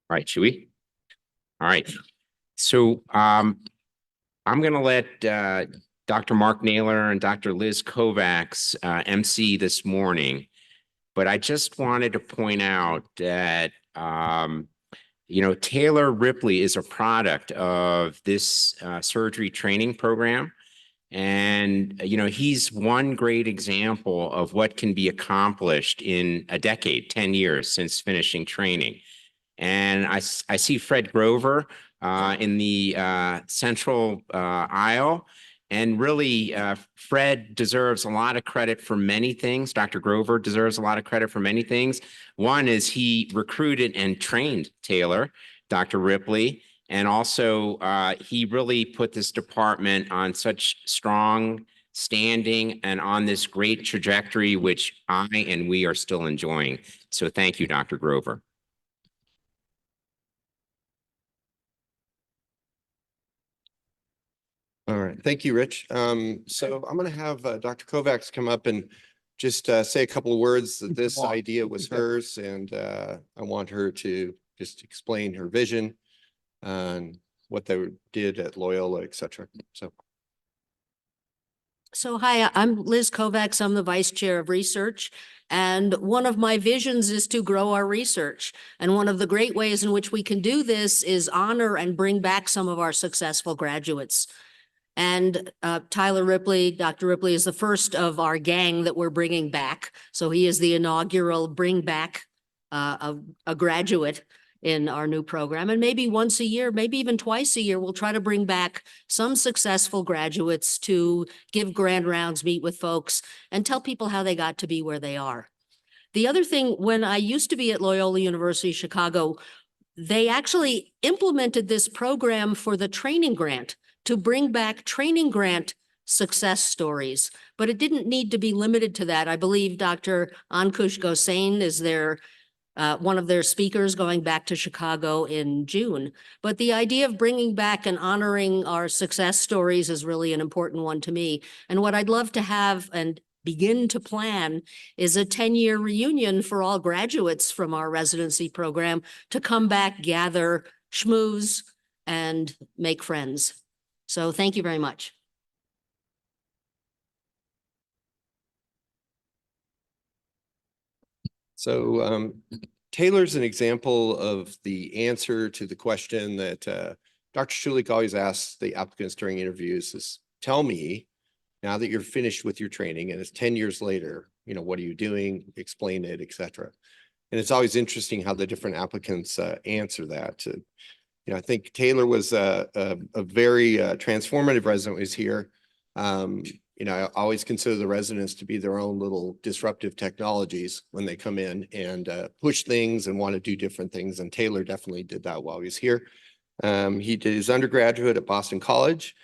All right, should we? All right. So I'm going to let Dr. Mark Naylor and Dr. Liz Kovacs MC this morning. But I just wanted to point out that, Taylor Ripley is a product of this surgery training program. And, he's one great example of what can be accomplished in a decade, 10 years since finishing training. And I see Fred Grover in the central aisle. And really, Fred deserves a lot of credit for many things. Dr. Grover deserves a lot of credit for many things. One is he recruited and trained Taylor, Dr. Ripley, and also he really put this department on such strong standing and on this great trajectory, which I and we are still enjoying. So thank you, Dr. Grover. All right. Thank you, Rich. So I'm going to have Dr. Kovacs come up and just say a couple of words. This idea was hers, and I want her to just explain her vision and what they did at Loyola, etc. So hi, I'm Liz Kovacs. I'm the Vice Chair of Research. And one of my visions is to grow our research. And one of the great ways in which we can do this is honor and bring back some of our successful graduates. And Tyler Ripley, Dr. Ripley is the first of our gang that we're bringing back. So he is the inaugural bring back a graduate in our new program. And maybe once a year, maybe even twice a year, we'll try to bring back some successful graduates to give grand rounds, meet with folks, and tell people how they got to be where they are. The other thing, when I used to be at Loyola University Chicago, they actually implemented this program for the training grant to bring back training grant success stories, but it didn't need to be limited to that. I believe Dr. Anschutz is one of their speakers going back to Chicago in June. But the idea of bringing back and honoring our success stories is really an important one to me. And what I'd love to have and begin to plan is a 10-year reunion for all graduates from our residency program to come back, gather, schmooze, and make friends. So thank you very much. So Taylor's an example of the answer to the question that Dr. Schulich always asks the applicants during interviews is, tell me, now that you're finished with your training and it's 10 years later, what are you doing? Explain it, etc. And it's always interesting how the different applicants answer that. I think Taylor was a very transformative resident who's here. I always consider the residents to be their own little disruptive technologies when they come in and push things and want to do different things. And Taylor definitely did that while he was here. He did his undergraduate at Boston College.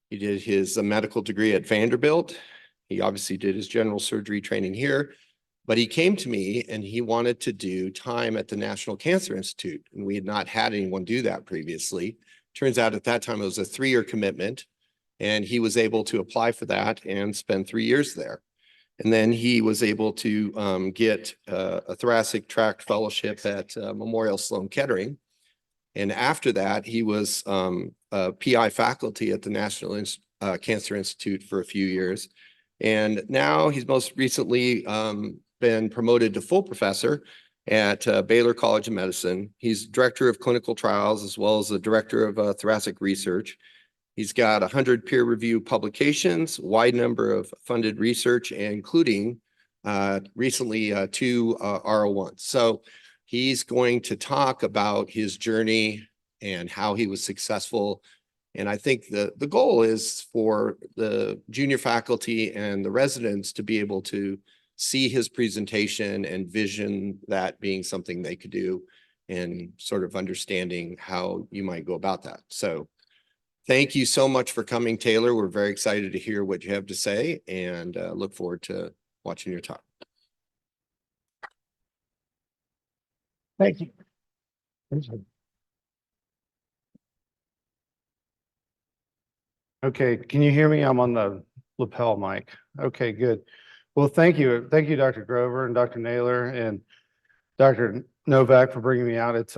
He did his medical degree at Vanderbilt. He obviously did his general surgery training here. But he came to me and he wanted to do time at the National Cancer Institute. And we had not had anyone do that previously. Turns out at that time it was a 3-year commitment. And he was able to apply for that and spend 3 years there. And then he was able to get a thoracic tract fellowship at Memorial Sloan Kettering. And after that, he was a PI faculty at the National Cancer Institute for a few years. And now he's most recently been promoted to full professor at Baylor College of Medicine. He's director of clinical trials as well as the director of thoracic research. He's got 100 peer-reviewed publications, wide number of funded research, including recently 2 R01s. So he's going to talk about his journey and how he was successful. And I think the goal is for the junior faculty and the residents to be able to see his presentation and vision that being something they could do and sort of understanding how you might go about that. So thank you so much for coming, Taylor. We're very excited to hear what you have to say and look forward to watching your talk. Thank you. Okay, can you hear me? I'm on the lapel mic. Okay, good. Well, thank you. Thank you, Dr. Grover and Dr. Naylor and Dr. Novak for bringing me out. It's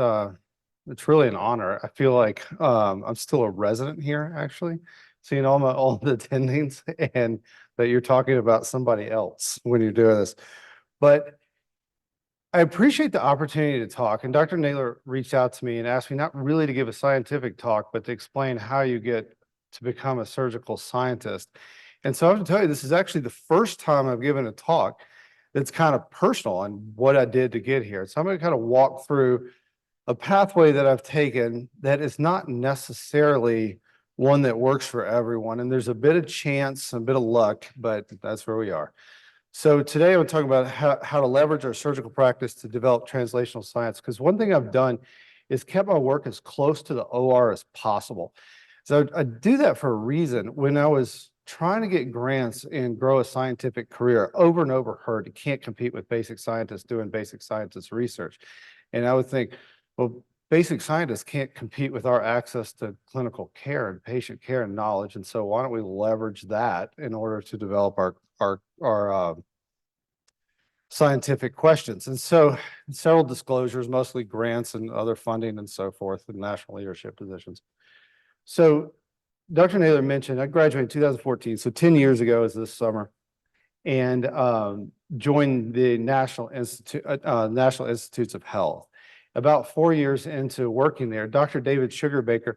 It's really an honor. I feel like I'm still a resident here, actually, seeing all the attendings and that you're talking about somebody else when you're doing this. But I appreciate the opportunity to talk. And Dr. Naylor reached out to me and asked me not really to give a scientific talk, but to explain how you get to become a surgical scientist. And so I have to tell you, this is actually the first time I've given a talk that's kind of personal on what I did to get here. So I'm going to kind of walk through a pathway that I've taken that is not necessarily one that works for everyone. And there's a bit of chance, a bit of luck, but that's where we are. So today I'm talking about how to leverage our surgical practice to develop translational science. Because one thing I've done is kept my work as close to the OR as possible. So I do that for a reason. When I was trying to get grants and grow a scientific career, over and over heard you can't compete with basic scientists doing basic scientist research. And I would think, well, basic scientists can't compete with our access to clinical care and patient care and knowledge. And so why don't we leverage that in order to develop our scientific questions? And so several disclosures, mostly grants and other funding and so forth, and national leadership positions. So Dr. Naylor mentioned I graduated in 2014, so 10 years ago is this summer, and joined the National Institutes of Health. About 4 years into working there, Dr. David Sugarbaker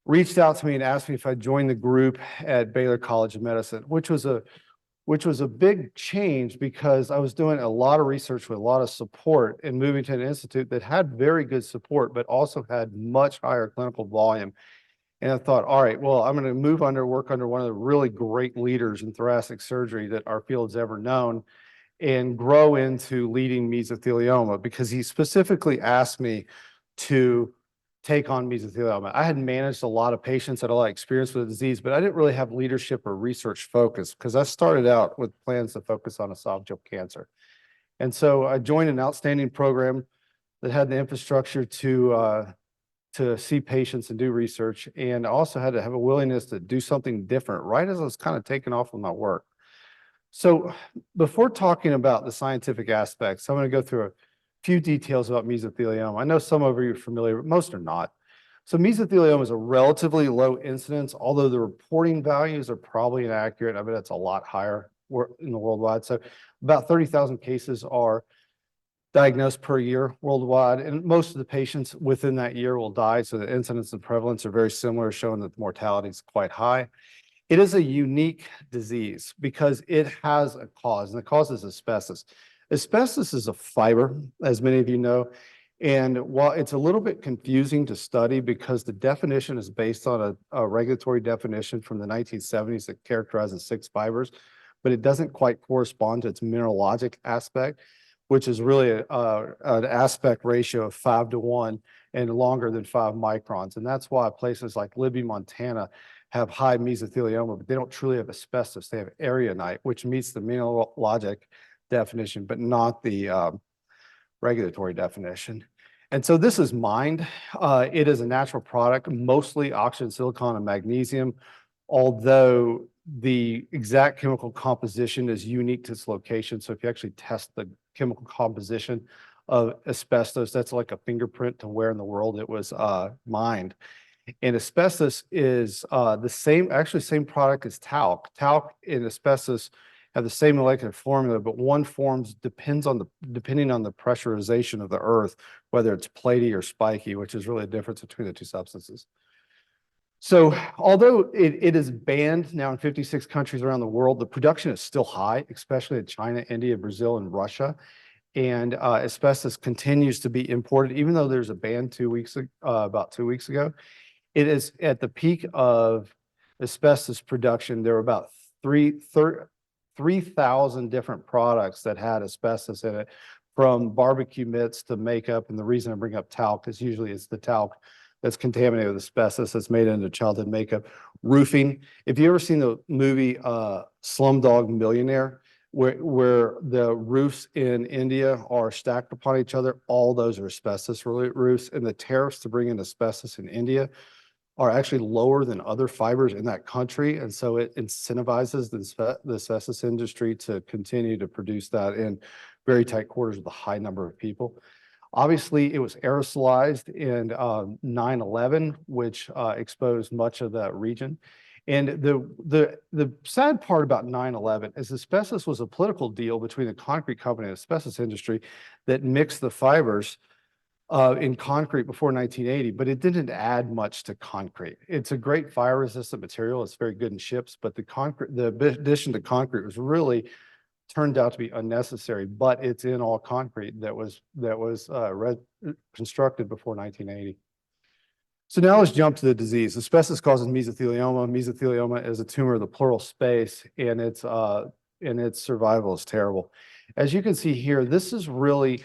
reached out to me and asked me if I'd join the group at Baylor College of Medicine, which was a big change because I was doing a lot of research with a lot of support and moving to an institute that had very good support, but also had much higher clinical volume. And I thought, all right, well, I'm going to work under one of the really great leaders in thoracic surgery that our field's ever known, and grow into leading mesothelioma, because he specifically asked me to take on mesothelioma. I had managed a lot of patients, had a lot of experience with the disease, but I didn't really have leadership or research focus because I started out with plans to focus on esophageal cancer. And so I joined an outstanding program that had the infrastructure to see patients and do research, and also had to have a willingness to do something different right as I was kind of taking off with my work. So before talking about the scientific aspects, I'm going to go through a few details about mesothelioma. I know some of you are familiar, but most are not. So mesothelioma is a relatively low incidence, although the reporting values are probably inaccurate. I bet it's a lot higher in the worldwide. So about 30,000 cases are diagnosed per year worldwide, and most of the patients within that year will die. So the incidence and prevalence are very similar, showing that the mortality is quite high. It is a unique disease because it has a cause, and the cause is asbestos. Asbestos is a fiber, as many of you know, and while it's a little bit confusing to study because the definition is based on a regulatory definition from the 1970s that characterizes 6 fibers, but it doesn't quite correspond to its mineralogic aspect, which is really an aspect ratio of 5:1 and longer than 5 microns. And that's why places like Libby, Montana have high mesothelioma, but they don't truly have asbestos. They have erionite, which meets the mineralogic definition, but not the regulatory definition. And so this is mined. It is a natural product, mostly oxygen, silicon, and magnesium, although the exact chemical composition is unique to its location. So if you actually test the chemical composition of asbestos, that's like a fingerprint to where in the world it was mined. And asbestos is same product as talc. Talc and asbestos have the same molecular formula, but one depending on the pressurization of the earth, whether it's platy or spiky, which is really a difference between the two substances. So although it is banned now in 56 countries around the world, the production is still high, especially in China, India, Brazil, and Russia. And asbestos continues to be imported, even though there's a ban about 2 weeks ago. It is at the peak of asbestos production. There were about 3,000 different products that had asbestos in it, from barbecue mitts to makeup. And the reason I bring up talc is usually it's the talc that's contaminated with asbestos that's made into childhood makeup. Roofing. If you ever seen the movie Slumdog Millionaire, where the roofs in India are stacked upon each other, all those are asbestos roofs, and the tariffs to bring in asbestos in India are actually lower than other fibers in that country. And so it incentivizes the asbestos industry to continue to produce that in very tight quarters with a high number of people. Obviously, it was aerosolized in 9/11, which exposed much of that region. And the sad part about 9/11 is asbestos was a political deal between the concrete company and the asbestos industry that mixed the fibers in concrete before 1980, but it didn't add much to concrete. It's a great fire resistant material. It's very good in ships, but the addition to concrete was really turned out to be unnecessary, but it's in all concrete that was constructed before 1980. So now let's jump to the disease. Asbestos causes mesothelioma. Mesothelioma is a tumor of the pleural space, and its survival is terrible. As you can see here, this is really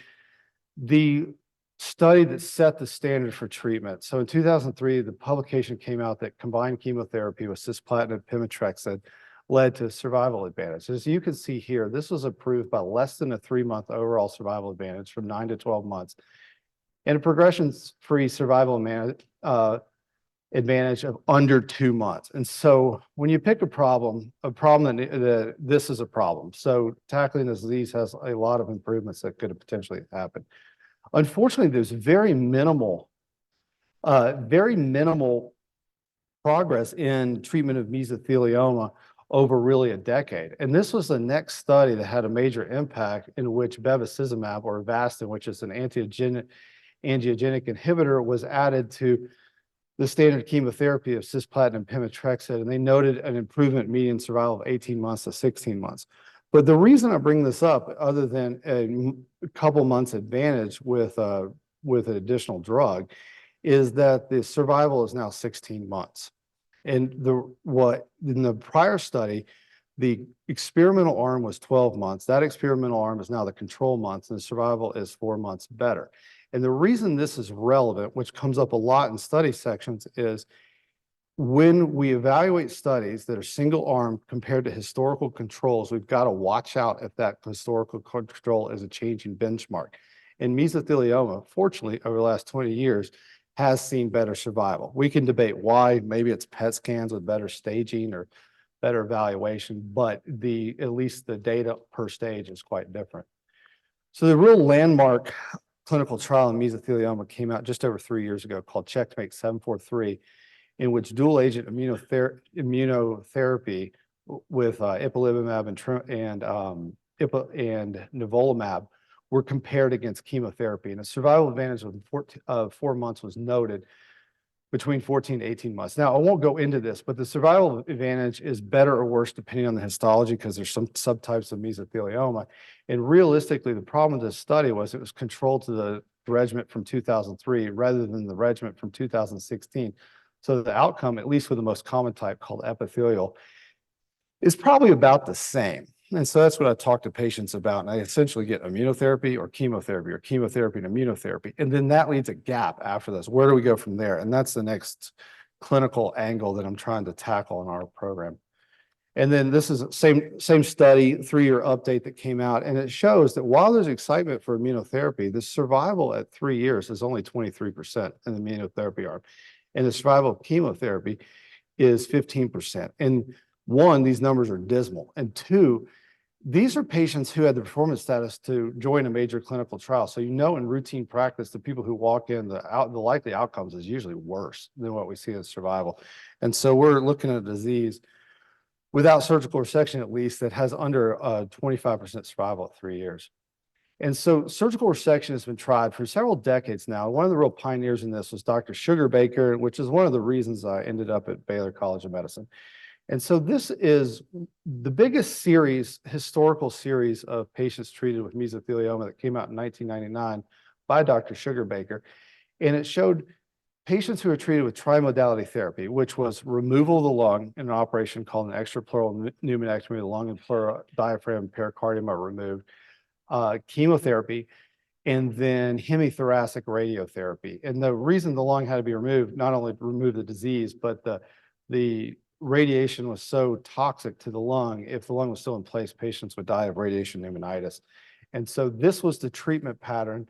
the study that set the standard for treatment. So in 2003, the publication came out that combined chemotherapy with cisplatin and pemetrexed led to survival advantage. As you can see here, this was approved by less than a 3-month overall survival advantage from 9 to 12 months, and a progression-free survival advantage of under 2 months. And so when you pick a problem that this is a problem. So tackling this disease has a lot of improvements that could have potentially happened. Unfortunately, there's very minimal progress in treatment of mesothelioma over really a decade. And this was the next study that had a major impact, in which bevacizumab, or Avastin, which is an angiogenic inhibitor, was added to the standard chemotherapy of cisplatin and pemetrexed, and they noted an improvement median survival of 18 months to 16 months. But the reason I bring this up, other than a couple months advantage with an additional drug, is that the survival is now 16 months. And in the prior study, the experimental arm was 12 months. That experimental arm is now the control months, and the survival is 4 months better. And the reason this is relevant, which comes up a lot in study sections, is when we evaluate studies that are single arm compared to historical controls, we've got to watch out if that historical control is a changing benchmark. And mesothelioma, fortunately, over the last 20 years, has seen better survival. We can debate why. Maybe it's PET scans with better staging or better evaluation, but at least the data per stage is quite different. So the real landmark clinical trial in mesothelioma came out just over 3 years ago, called Checkmate 743, in which dual agent immunotherapy with ipilimumab and nivolumab were compared against chemotherapy, and a survival advantage of 4 months was noted between 14 to 18 months. Now, I won't go into this, but the survival advantage is better or worse depending on the histology, because there's some subtypes of mesothelioma. And realistically, the problem with this study was it was controlled to the regimen from 2003 rather than the regimen from 2016. So the outcome, at least with the most common type called epithelial, is probably about the same. And so that's what I talk to patients about. And I essentially get immunotherapy or chemotherapy and immunotherapy. And then that leaves a gap after this. Where do we go from there? And that's the next clinical angle that I'm trying to tackle in our program. And then this is same study, 3-year update that came out. And it shows that while there's excitement for immunotherapy, the survival at 3 years is only 23% in the immunotherapy arm. And the survival of chemotherapy is 15%. And 1, these numbers are dismal. And 2, these are patients who had the performance status to join a major clinical trial. So in routine practice, the people who walk in, the likely outcomes is usually worse than what we see in survival. And so we're looking at a disease without surgical resection, at least, that has under 25% survival at 3 years. And so surgical resection has been tried for several decades now. One of the real pioneers in this was Dr. Sugarbaker, which is one of the reasons I ended up at Baylor College of Medicine. And so this is the biggest historical series of patients treated with mesothelioma that came out in 1999 by Dr. Sugarbaker. And it showed patients who were treated with trimodality therapy, which was removal of the lung in an operation called an extrapleural pneumonectomy. The lung and pleural diaphragm and pericardium are removed, chemotherapy, and then hemithoracic radiotherapy. And the reason the lung had to be removed, not only to remove the disease, but the radiation was so toxic to the lung, if the lung was still in place, patients would die of radiation pneumonitis. And so this was the treatment pattern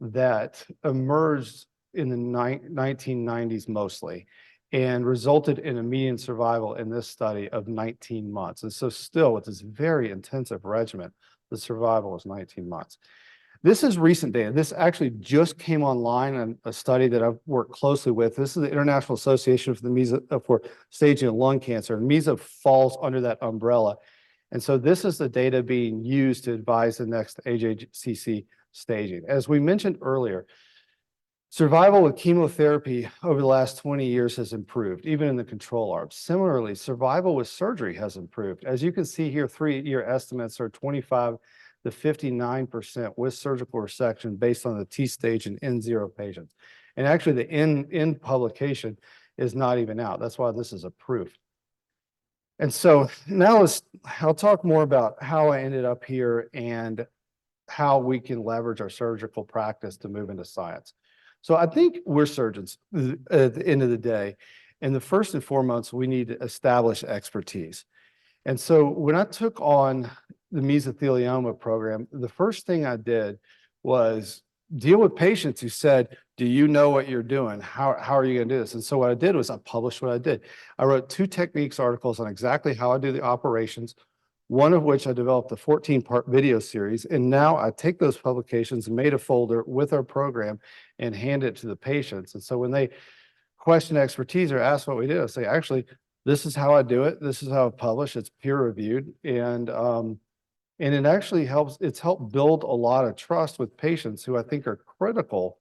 that emerged in the 1990s mostly, and resulted in a median survival in this study of 19 months. And so still, with this very intensive regimen, the survival was 19 months. This is recent data. This actually just came online in a study that I've worked closely with. This is the International Association for for Staging of Lung Cancer. And MESA falls under that umbrella. And so this is the data being used to advise the next AJCC staging. As we mentioned earlier, survival with chemotherapy over the last 20 years has improved, even in the control arm. Similarly, survival with surgery has improved. As you can see here, 3-year estimates are 25 to 59% with surgical resection based on the T-stage and N0 patients. And actually the N publication is not even out. That's why this is a proof. And so now I'll talk more about how I ended up here and how we can leverage our surgical practice to move into science. So I think we're surgeons at the end of the day. And the first and foremost, we need to establish expertise. And so when I took on the mesothelioma program, the first thing I did was deal with patients who said, do you know what you're doing? How are you going to do this? And so what I did was I published what I did. I wrote 2 techniques articles on exactly how I do the operations, one of which I developed a 14-part video series. And now I take those publications and made a folder with our program and hand it to the patients. And so when they question expertise or ask what we do, I say, actually, this is how I do it. This is how I publish. It's peer reviewed. And it actually helps, it's helped build a lot of trust with patients who I think are critical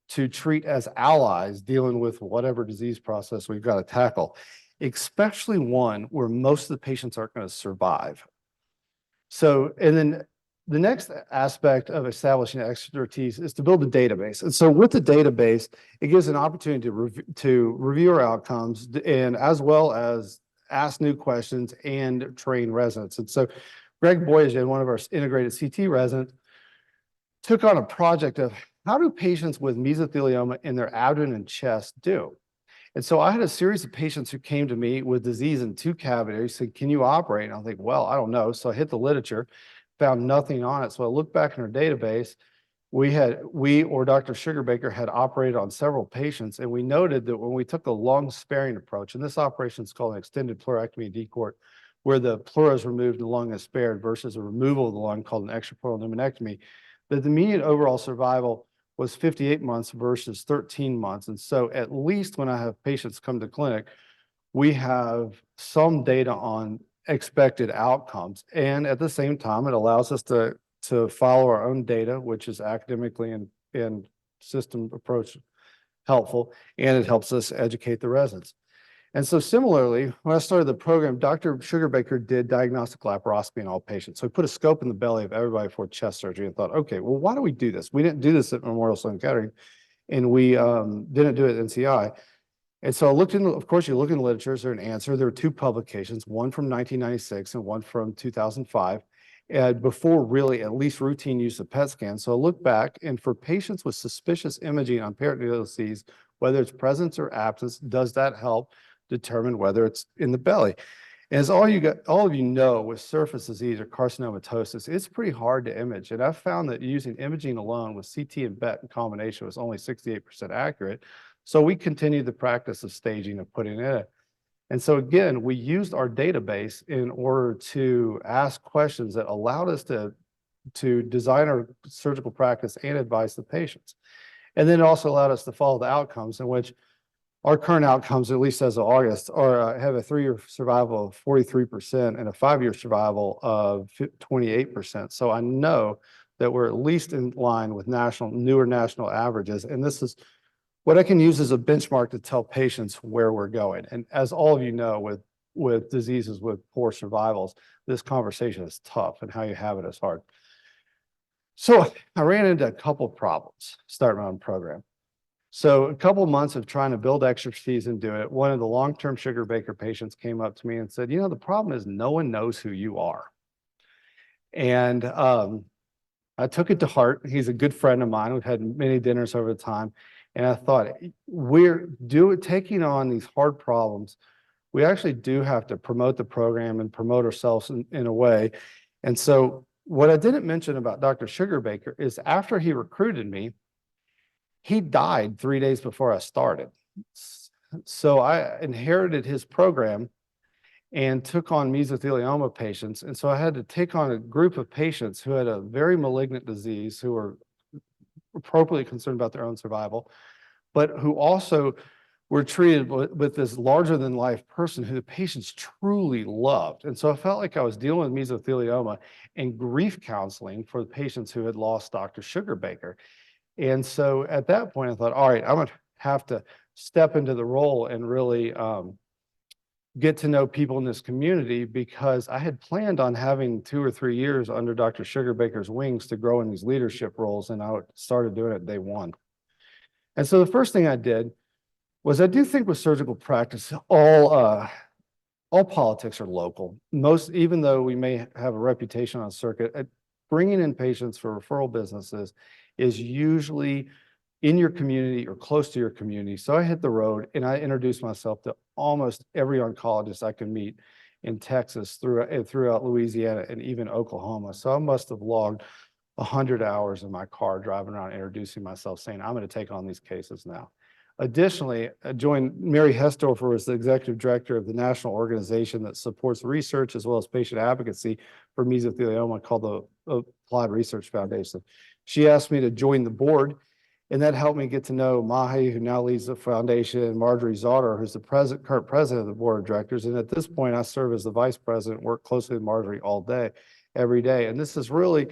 to treat as allies dealing with whatever disease process we've got to tackle, especially one where most of the patients aren't going to survive. So, and then the next aspect of establishing expertise is to build a database. And so with the database, it gives an opportunity to review our outcomes and as well as ask new questions and train residents. And so Greg Boyajian, one of our integrated CT residents, took on a project of how do patients with mesothelioma in their abdomen and chest do? And so I had a series of patients who came to me with disease in 2 cavities, said, can you operate? And I think, well, I don't know. So I hit the literature, found nothing on it. So I looked back in our database. We or Dr. Sugarbaker had operated on several patients, and we noted that when we took a lung sparing approach, and this operation is called an extended pleurectomy decort, where the pleura is removed, the lung is spared, versus a removal of the lung called an extrapleural pneumonectomy, that the median overall survival was 58 months versus 13 months. And so at least when I have patients come to clinic, we have some data on expected outcomes. And at the same time, it allows us to follow our own data, which is academically and system approach helpful, and it helps us educate the residents. And so similarly, when I started the program, Dr. Sugarbaker did diagnostic laparoscopy in all patients. So he put a scope in the belly of everybody for chest surgery and thought, okay, well, why do we do this? We didn't do this at Memorial Sloan Kettering, and we didn't do it at NCI. And so I looked in, of course, you look in the literature, is there an answer? There were 2 publications, one from 1996 and one from 2005, and before really at least routine use of PET scans. So I looked back, and for patients with suspicious imaging on peritoneal disease, whether it's presence or absence, does that help determine whether it's in the belly? And as all of you know, with surface disease or carcinomatosis, it's pretty hard to image. And I've found that using imaging alone with CT and BET in combination was only 68% accurate. So we continued the practice of staging and putting it in. And so again, we used our database in order to ask questions that allowed us to design our surgical practice and advise the patients. And then it also allowed us to follow the outcomes, in which our current outcomes, at least as of August, are have a 3-year survival of 43% and a 5-year survival of 28%. So I know that we're at least in line with newer national averages. And this is what I can use as a benchmark to tell patients where we're going. And as all of you know, with diseases with poor survivals, this conversation is tough, and how you have it is hard. So I ran into a couple of problems starting my own program. So a couple of months of trying to build expertise and do it, one of the long-term Sugarbaker patients came up to me and said, you know, the problem is no one knows who you are. And I took it to heart. He's a good friend of mine. We've had many dinners over the time. And I thought, taking on these hard problems, we actually do have to promote the program and promote ourselves in a way. And so what I didn't mention about Dr. Sugarbaker is after he recruited me, he died 3 days before I started. So I inherited his program, and took on mesothelioma patients. And so I had to take on a group of patients who had a very malignant disease, who were appropriately concerned about their own survival, but who also were treated with this larger than life person who the patients truly loved. And so I felt like I was dealing with mesothelioma and grief counseling for the patients who had lost Dr. Sugarbaker. And so at that point, I thought, all right, I'm going to have to step into the role and really get to know people in this community, because I had planned on having 2 or 3 years under Dr. Sugarbaker's wings to grow in these leadership roles, and I started doing it day one. And so the first thing I did was, I do think with surgical practice, all politics are local. Even though we may have a reputation on circuit, bringing in patients for referral businesses is usually in your community or close to your community. So I hit the road and I introduced myself to almost every oncologist I could meet in Texas, throughout Louisiana, and even Oklahoma. So I must have logged 100 hours in my car driving around introducing myself, saying, I'm going to take on these cases now. Additionally, I joined Mary Hestorfer as the executive director of the national organization that supports research as well as patient advocacy for mesothelioma, called the Applied Research Foundation. She asked me to join the board, and that helped me get to know Mahi, who now leads the foundation, and Marjorie Zauter, who's the current president of the board of directors. And at this point, I serve as the vice president, work closely with Marjorie all day, every day. And this has really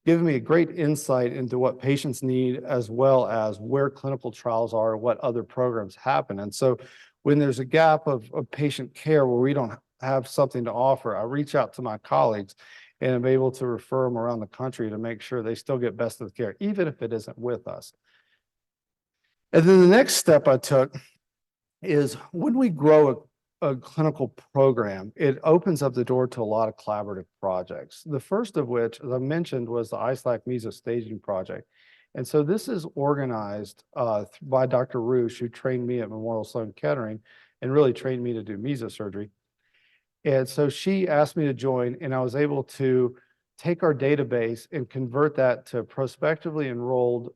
given me a great insight into what patients need, as well as where clinical trials are, what other programs happen. And so when there's a gap of patient care where we don't have something to offer, I reach out to my colleagues and I'm able to refer them around the country to make sure they still get best of care, even if it isn't with us. And then the next step I took is, when we grow a clinical program, it opens up the door to a lot of collaborative projects. The first of which, as I mentioned, was the ISLAC Meso Staging Project. And so this is organized by Dr. Roosh, who trained me at Memorial Sloan Kettering and really trained me to do mesosurgery. And so she asked me to join, and I was able to take our database and convert that to a prospectively enrolled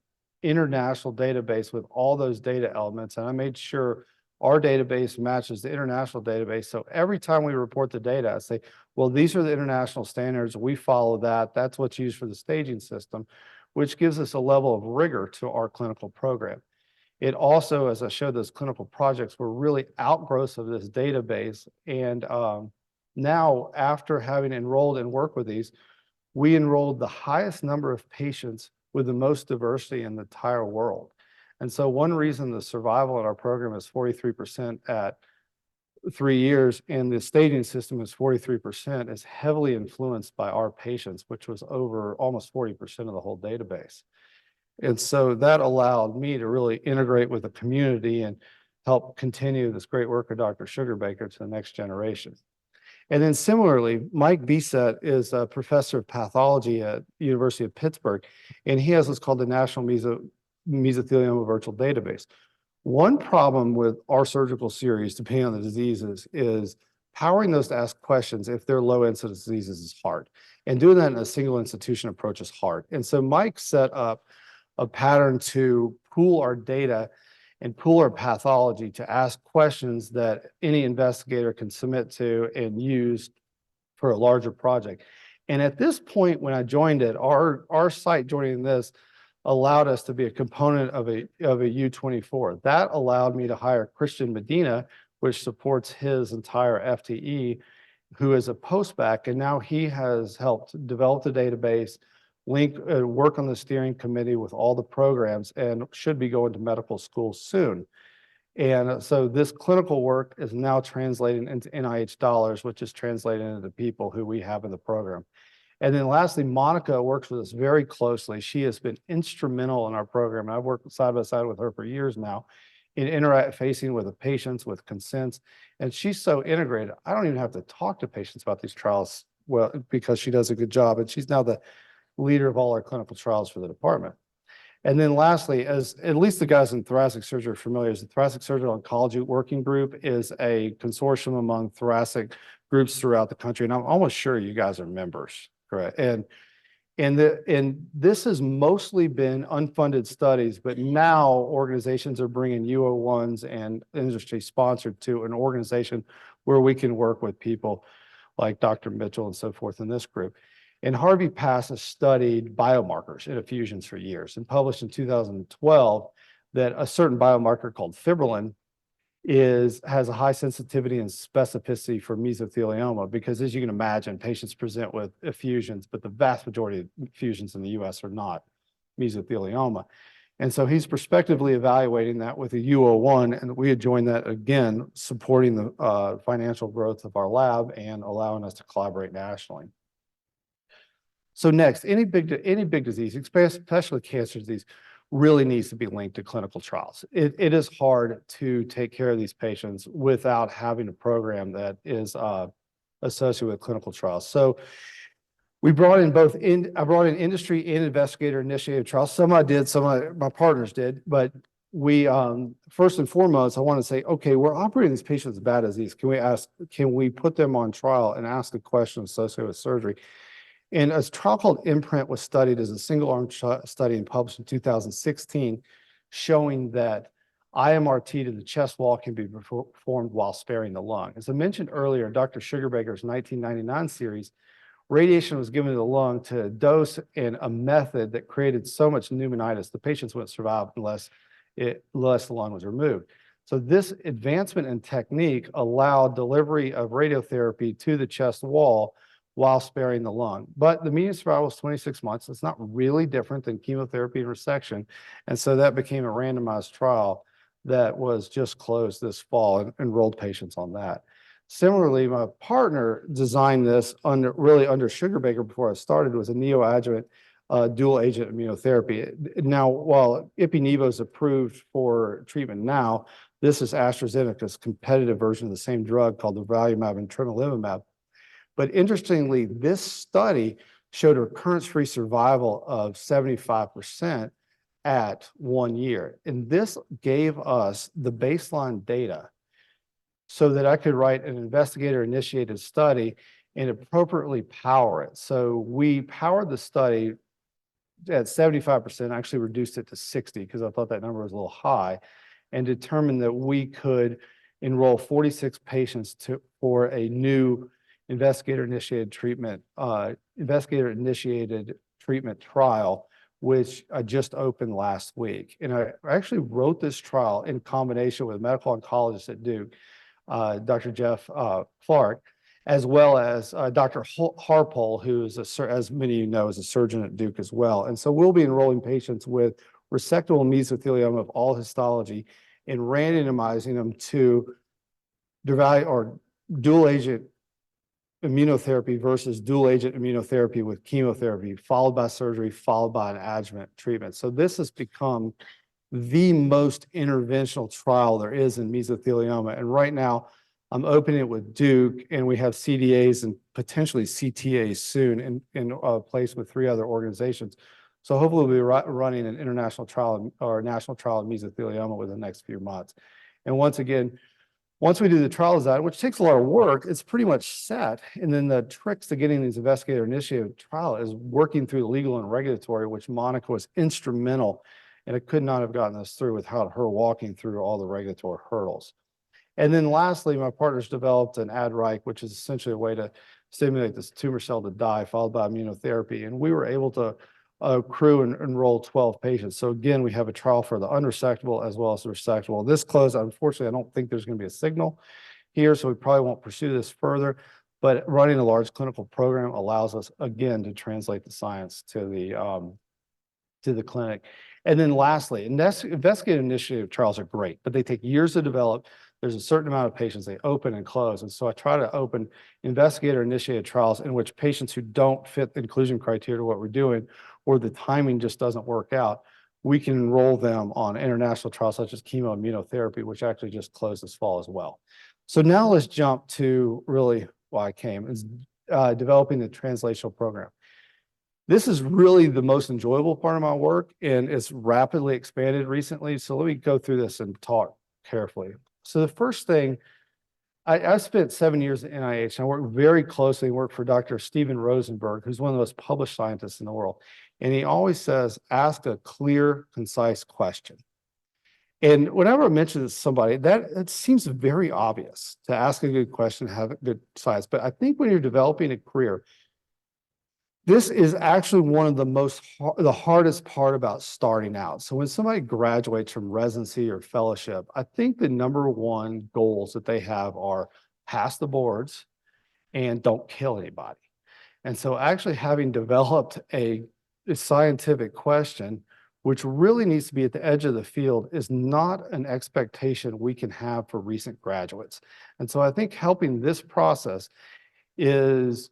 international database with all those data elements. And I made sure our database matches the international database. So every time we report the data, I say, well, these are the international standards. We follow that. That's what's used for the staging system, which gives us a level of rigor to our clinical program. It also, as I showed, those clinical projects were really outgrowths of this database. And now, after having enrolled and worked with these, we enrolled the highest number of patients with the most diversity in the entire world. And so one reason the survival in our program is 43% at 3 years, and the staging system is 43%, is heavily influenced by our patients, which was over almost 40% of the whole database. And so that allowed me to really integrate with the community and help continue this great work of Dr. Sugarbaker to the next generation. And then similarly, Mike Bisset is a professor of pathology at the University of Pittsburgh, and he has what's called the National Mesothelioma Virtual Database. One problem with our surgical series, depending on the diseases, is powering those to ask questions if they're low incidence diseases is hard. And doing that in a single institution approach is hard. And so Mike set up a pattern to pool our data and pool our pathology to ask questions that any investigator can submit to and use for a larger project. And at this point, when I joined it, our site joining this allowed us to be a component of a U24. That allowed me to hire Christian Medina, which supports his entire FTE, who is a postbac, and now he has helped develop the database, work on the steering committee with all the programs, and should be going to medical school soon. And so this clinical work is now translating into NIH dollars, which is translating into people who we have in the program. And then lastly, Monica works with us very closely. She has been instrumental in our program. I've worked side by side with her for years now in facing with the patients, with consents, and she's so integrated. I don't even have to talk to patients about these trials, well, because she does a good job, and she's now the leader of all our clinical trials for the department. And then lastly, as at least the guys in thoracic surgery are familiar, the Thoracic Surgical Oncology Working Group is a consortium among thoracic groups throughout the country. And I'm almost sure you guys are members, correct? And And this has mostly been unfunded studies, but now organizations are bringing UO1s and industry sponsored to an organization where we can work with people like Dr. Mitchell and so forth in this group. And Harvey Pass has studied biomarkers in effusions for years and published in 2012 that a certain biomarker called fibrillin has a high sensitivity and specificity for mesothelioma, because as you can imagine, patients present with effusions, but the vast majority of effusions in the US are not mesothelioma. And so he's prospectively evaluating that with a UO1, and we had joined that again, supporting the financial growth of our lab and allowing us to collaborate nationally. So next, any big disease, especially cancer disease, really needs to be linked to clinical trials. It is hard to take care of these patients without having a program that is associated with clinical trials. So we brought in I brought in industry and investigator-initiated trials. Some I did, some my partners did, but we, first and foremost, I want to say, okay, we're operating these patients with bad disease. Can we put them on trial and ask a question associated with surgery? And a trial called Imprint was studied as a single-arm study and published in 2016, showing that IMRT to the chest wall can be performed while sparing the lung. As I mentioned earlier, Dr. Sugarbaker's 1999 series, radiation was given to the lung to a dose and a method that created so much pneumonitis, the patients wouldn't survive unless the lung was removed. So this advancement in technique allowed delivery of radiotherapy to the chest wall while sparing the lung. But the median survival was 26 months. It's not really different than chemotherapy and resection. And so that became a randomized trial that was just closed this fall and enrolled patients on that. Similarly, my partner designed this under Sugarbaker before I started, was a neoadjuvant dual agent immunotherapy. Now, while Ipi/Nivo is approved for treatment now, this is AstraZeneca's competitive version of the same drug called durvalumab and tremelimumab. But interestingly, this study showed a recurrence-free survival of 75% at 1 year. And this gave us the baseline data so that I could write an investigator-initiated study and appropriately power it. So we powered the study at 75%, actually reduced it to 60 because I thought that number was a little high, and determined that we could enroll 46 patients for a new investigator-initiated treatment trial, which I just opened last week. And I actually wrote this trial in combination with a medical oncologist at Duke, Dr. Jeff Clark, as well as Dr. Harpole, who is, as many of you know, is a surgeon at Duke as well. And so we'll be enrolling patients with resectable mesothelioma of all histology and randomizing them to dual agent immunotherapy versus dual agent immunotherapy with chemotherapy, followed by surgery, followed by an adjuvant treatment. So this has become the most interventional trial there is in mesothelioma. And right now, I'm opening it with Duke, and we have CDAs and potentially CTAs soon in place with 3 other organizations. So hopefully we'll be running an international trial or a national trial of mesothelioma within the next few months. And once again, once we do the trial design, which takes a lot of work, it's pretty much set. And then the tricks to getting these investigator-initiated trial is working through the legal and regulatory, which Monica was instrumental, and it could not have gotten us through without her walking through all the regulatory hurdles. And then lastly, my partners developed an AdRike, which is essentially a way to stimulate this tumor cell to die, followed by immunotherapy. And we were able to accrue and enroll 12 patients. So again, we have a trial for the unresectable as well as the resectable. This closed, unfortunately, I don't think there's going to be a signal here, so we probably won't pursue this further. But running a large clinical program allows us, again, to translate the science to the clinic. And then lastly, investigator-initiated trials are great, but they take years to develop. There's a certain amount of patients they open and close. And so I try to open investigator-initiated trials in which patients who don't fit the inclusion criteria to what we're doing, or the timing just doesn't work out, we can enroll them on international trials such as chemoimmunotherapy, which actually just closed this fall as well. So now let's jump to really why I came, is developing the translational program. This is really the most enjoyable part of my work, and it's rapidly expanded recently. So let me go through this and talk carefully. So the first thing I spent 7 years at NIH, and I worked very closely and worked for Dr. Steven Rosenberg, who's one of the most published scientists in the world. And he always says, ask a clear, concise question. And whenever I mention this to somebody, that it seems very obvious to ask a good question, have a good size. But I think when you're developing a career, this is actually one of the hardest part about starting out. So when somebody graduates from residency or fellowship, I think the number one goals that they have are pass the boards and don't kill anybody. And so actually having developed a scientific question, which really needs to be at the edge of the field, is not an expectation we can have for recent graduates. And so I think helping this process is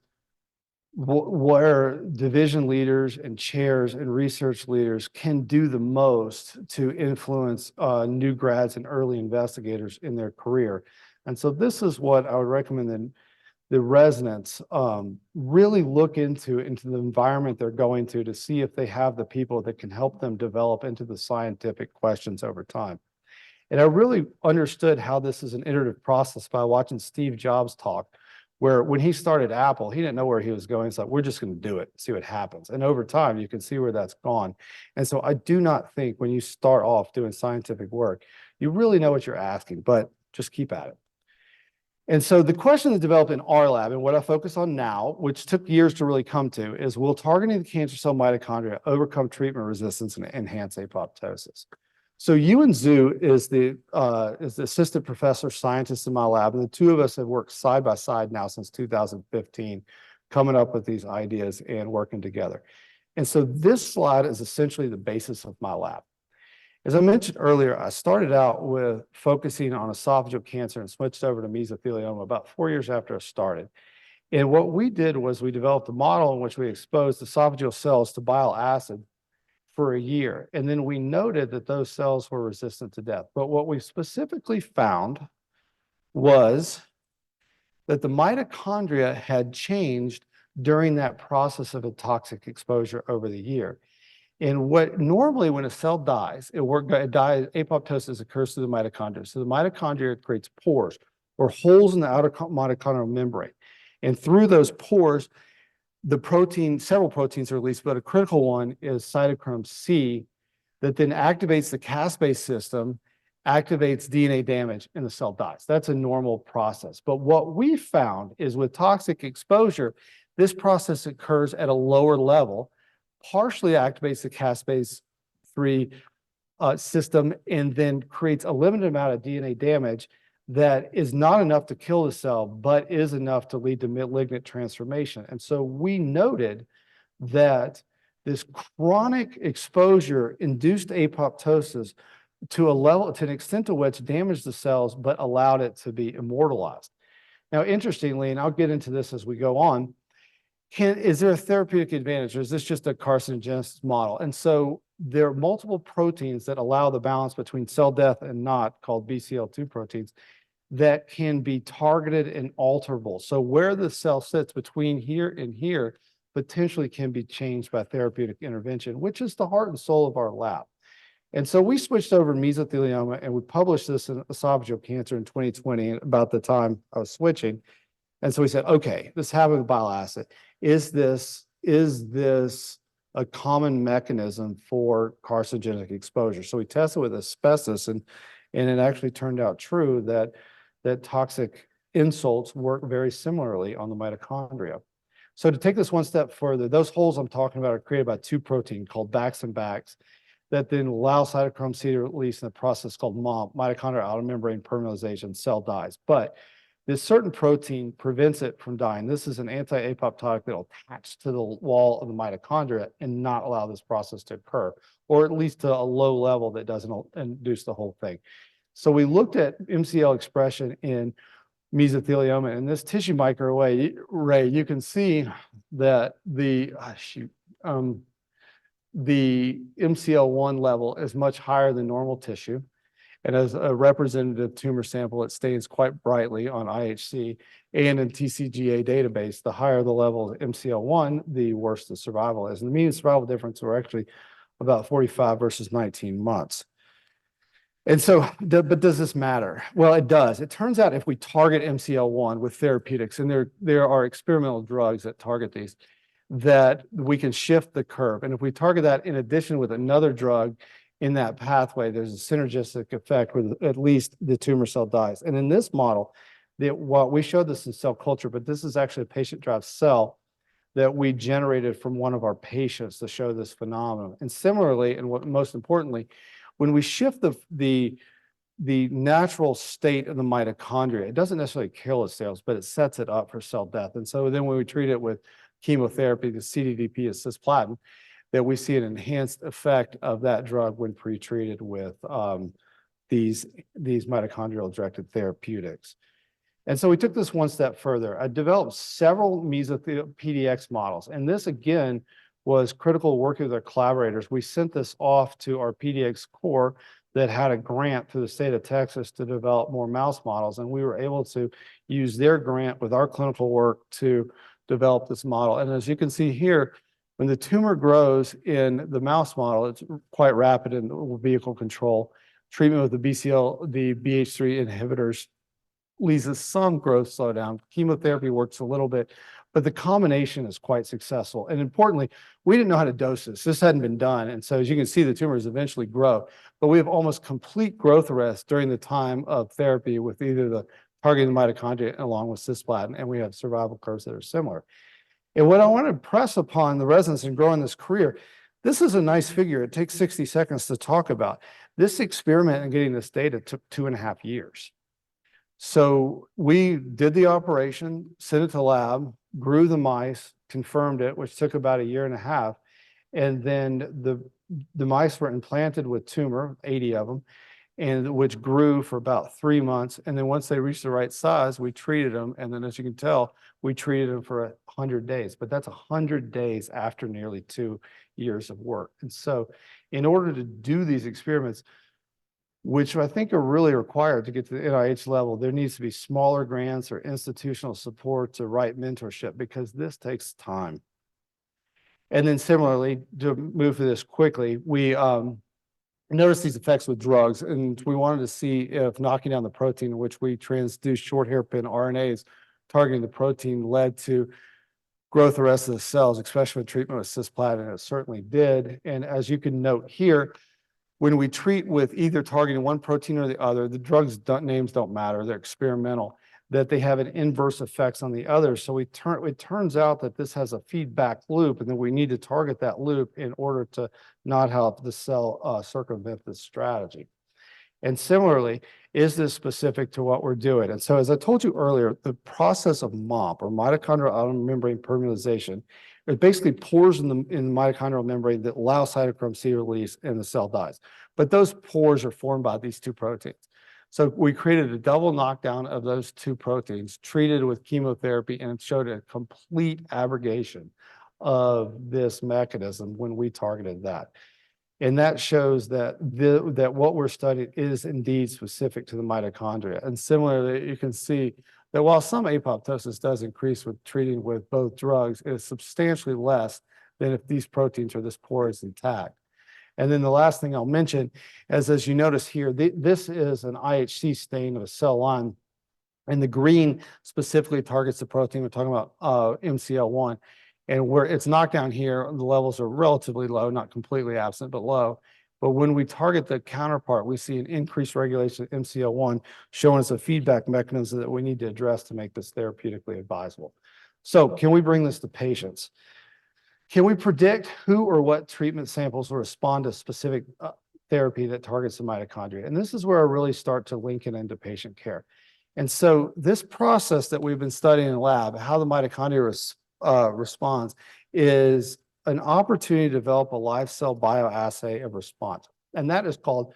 where division leaders and chairs and research leaders can do the most to influence new grads and early investigators in their career. And so this is what I would recommend that the residents really look into the environment they're going to see if they have the people that can help them develop into the scientific questions over time. And I really understood how this is an iterative process by watching Steve Jobs talk, where when he started Apple, he didn't know where he was going. It's like, we're just going to do it, see what happens. And over time, you can see where that's gone. And so I do not think when you start off doing scientific work, you really know what you're asking, but just keep at it. And so the question that developed in our lab and what I focus on now, which took years to really come to, is will targeting the cancer cell mitochondria overcome treatment resistance and enhance apoptosis? So Ewan Zhu is the assistant professor scientist in my lab, and the two of us have worked side by side now since 2015, coming up with these ideas and working together. And so this slide is essentially the basis of my lab. As I mentioned earlier, I started out with focusing on esophageal cancer and switched over to mesothelioma about 4 years after I started. And what we did was we developed a model in which we exposed esophageal cells to bile acid for a year. And then we noted that those cells were resistant to death. But what we specifically found was that the mitochondria had changed during that process of a toxic exposure over the year. And what normally when a cell dies, apoptosis occurs through the mitochondria. So the mitochondria creates pores or holes in the outer mitochondrial membrane. And through those pores, several proteins are released, but a critical one is cytochrome C that then activates the caspase system, activates DNA damage, and the cell dies. That's a normal process. But what we found is with toxic exposure, this process occurs at a lower level, partially activates the caspase 3 system, and then creates a limited amount of DNA damage that is not enough to kill the cell, but is enough to lead to malignant transformation. And so we noted that this chronic exposure induced apoptosis to an extent to which damaged the cells, but allowed it to be immortalized. Now, interestingly, and I'll get into this as we go on, is there a therapeutic advantage, or is this just a carcinogenesis model? And so there are multiple proteins that allow the balance between cell death and not, called BCL2 proteins, that can be targeted and alterable. So where the cell sits between here and here potentially can be changed by therapeutic intervention, which is the heart and soul of our lab. And so we switched over to mesothelioma, and we published this in esophageal cancer in 2020, about the time I was switching. And so we said, okay, this happened with bile acid. Is this a common mechanism for carcinogenic exposure? So we tested with asbestos, and it actually turned out true that toxic insults work very similarly on the mitochondria. So to take this one step further, those holes I'm talking about are created by two proteins called BAX and BAX that then allow cytochrome C to release in a process called MOM, mitochondrial outer membrane permeabilization. Cell dies. But this certain protein prevents it from dying. This is an anti-apoptotic that will attach to the wall of the mitochondria and not allow this process to occur, or at least to a low level that doesn't induce the whole thing. So we looked at MCL expression in mesothelioma. In this tissue microarray, you can see that the MCL1 level is much higher than normal tissue. And as a representative tumor sample, it stains quite brightly on IHC. And in TCGA database, the higher the level of MCL1, the worse the survival is. And the median survival difference were actually about 45 versus 19 months. And so, but does this matter? Well, it does. It turns out if we target MCL1 with therapeutics, and there are experimental drugs that target these, that we can shift the curve. And if we target that in addition with another drug in that pathway, there's a synergistic effect where at least the tumor cell dies. And in this model, what we showed this in cell culture, but this is actually a patient-derived cell that we generated from one of our patients to show this phenomenon. And similarly, and what most importantly, when we shift the natural state of the mitochondria, it doesn't necessarily kill its cells, but it sets it up for cell death. And so then when we treat it with chemotherapy, the CDDP is cisplatin, that we see an enhanced effect of that drug when pre-treated with these mitochondrial directed therapeutics. And so we took this one step further. I developed several PDX models, and this again was critical working with our collaborators. We sent this off to our PDX core that had a grant through the state of Texas to develop more mouse models, and we were able to use their grant with our clinical work to develop this model. And as you can see here, when the tumor grows in the mouse model, it's quite rapid in vehicle control. Treatment with the BH3 inhibitors leads to some growth slowdown. Chemotherapy works a little bit, but the combination is quite successful. And importantly, we didn't know how to dose this. This hadn't been done. And so as you can see, the tumors eventually grow, but we have almost complete growth arrest during the time of therapy with either the targeting the mitochondria along with cisplatin, and we have survival curves that are similar. And what I want to impress upon the residents in growing this career, this is a nice figure. It takes 60 seconds to talk about. This experiment and getting this data took 2.5 years. So we did the operation, sent it to lab, grew the mice, confirmed it, which took about 1.5 years. And then the mice were implanted with tumor, 80 of them, and which grew for about 3 months. And then once they reached the right size, we treated them. And then as you can tell, we treated them for 100 days, but that's 100 days after nearly 2 years of work. And so in order to do these experiments, which I think are really required to get to the NIH level, there needs to be smaller grants or institutional support to right mentorship, because this takes time. And then similarly, to move through this quickly, we noticed these effects with drugs, and we wanted to see if knocking down the protein, in which we transduced short hairpin RNAs targeting the protein, led to growth arrest of the cells, especially with treatment with cisplatin, and it certainly did. And as you can note here, when we treat with either targeting one protein or the other, the drugs names don't matter, they're experimental, that they have an inverse effects on the other. So it turns out that this has a feedback loop, and then we need to target that loop in order to not help the cell circumvent this strategy. And similarly, is this specific to what we're doing? And so as I told you earlier, the process of MOP, or mitochondrial outer membrane permeabilization, it basically pores in the mitochondrial membrane that allow cytochrome C release and the cell dies. But those pores are formed by these two proteins. So we created a double knockdown of those two proteins, treated with chemotherapy, and it showed a complete abrogation of this mechanism when we targeted that. And that shows that that what we're studying is indeed specific to the mitochondria. And similarly, you can see that while some apoptosis does increase with treating with both drugs, it is substantially less than if these proteins are this porous intact. And then the last thing I'll mention is, as you notice here, this is an IHC stain of a cell line, and the green specifically targets the protein. We're talking about MCL1, and where it's knocked down here, the levels are relatively low, not completely absent, but low. But when we target the counterpart, we see an increased regulation of MCL1, showing us a feedback mechanism that we need to address to make this therapeutically advisable. So can we bring this to patients? Can we predict who or what treatment samples will respond to specific therapy that targets the mitochondria? And this is where I really start to link it into patient care. And so this process that we've been studying in the lab, how the mitochondria responds, is an opportunity to develop a live cell bioassay of response. And that is called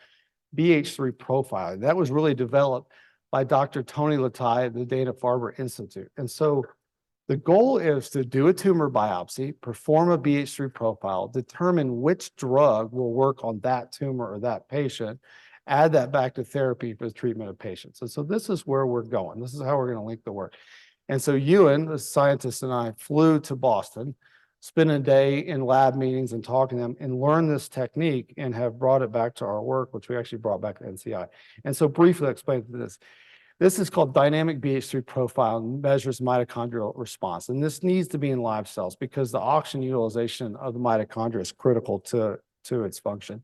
BH3 profiling. That was really developed by Dr. Tony Latai at the Dana-Farber Institute. And so the goal is to do a tumor biopsy, perform a BH3 profile, determine which drug will work on that tumor or that patient, add that back to therapy for the treatment of patients. And so this is where we're going. This is how we're going to link the work. And so Ewan, the scientist, and I flew to Boston, spend a day in lab meetings and talking to them and learn this technique and have brought it back to our work, which we actually brought back to NCI. And so briefly explain this. This is called dynamic BH3 profile and measures mitochondrial response. And this needs to be in live cells because the oxygen utilization of the mitochondria is critical to its function.